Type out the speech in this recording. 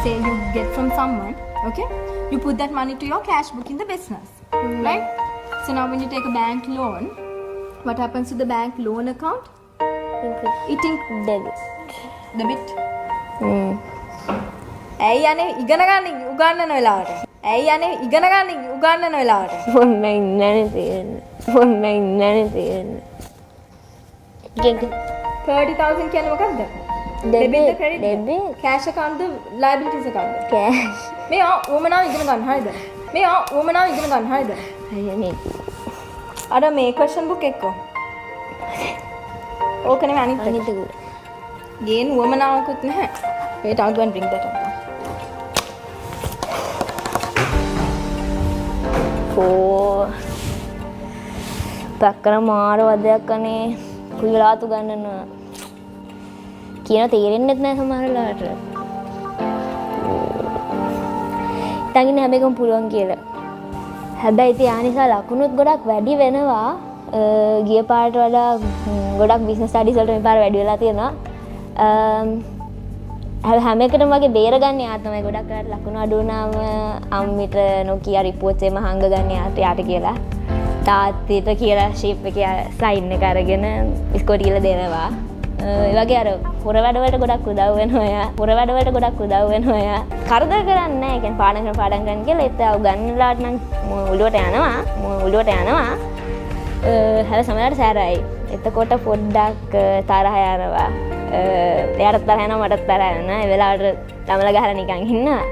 say you get from someone, okay? You put that money to your cash book in the business, right? So now when you take a bank loan, what happens to the bank loan account? It debit. debit. ඇයි යන්නේ ඉගෙන ගන්න උගන්නන වෙලාවට. ඇයි යන්නේ ඉගෙන ගන්න උගන්නන වෙලාවට. මොන්න ඉන්නනේ තියෙන්නේ. මොන්න ඉන්නනේ තියෙන්නේ. 30,000 කියන්නේ මොකද්ද? Debit, the credit. debit. Cash account the liabilities account. Cash. මේ උවමනාව ඉගෙන ගන්න හරියද? මේ උවමනාව ඉගෙන ගන්න හරියද? අයියනේ. අර මේ question book එක්ක. ඕකනේ අනිත් එක. අනිත් එක. ගේන උවමනාවකුත් නැහැ. Wait, I'll go and bring that up. පැක්කන මාර වදයක් අනේ කුයිලාතු ගන්නනවා කියන තේරෙන්නෙත් නෑ සමහරලාට තගින්න හැම එකම පුළුවන් කියලා හැබැයි ඉතින් ආ නිසා ලකුණුත් ගොඩක් වැඩි වෙනවා ගිය පාරට වඩා ගොඩක් බිස්නස් ස්ටඩීස් වලට මේ පාර වැඩි වෙලා තියෙනවා හැම එකටම වගේ බේරගන්න යා තමයි ගොඩක් කරලා ලකුණු අඩු වුණාම අම්මිට නොකිය රිපෝට්ස් එම හංග ගන්න යාට කියලා තාත්තිට කියලා ෂීප් එකේ සයින් එක අරගෙන ඉස්කෝට් කියලා දෙනවා ඒ වගේ අර හොර වැඩවලට ගොඩක් උදව් වෙනවා යා හොර වැඩවලට ගොඩක් උදව් වෙනවා යා කරදර කරන්නේ නැහැ කියන්නේ පාඩම් කරන කියලා ඒත් උගන්නලාට නම් උළුවට යනවා හැබැයි සමහරවිට සැරයි එතකොට පොඩ්ඩක් තරහ යනවා එයාට තරහ යනවා මටත් තරහ යනවා ඒ වෙලාවට ළමලා ගහලා නිකන් ඉන්නවා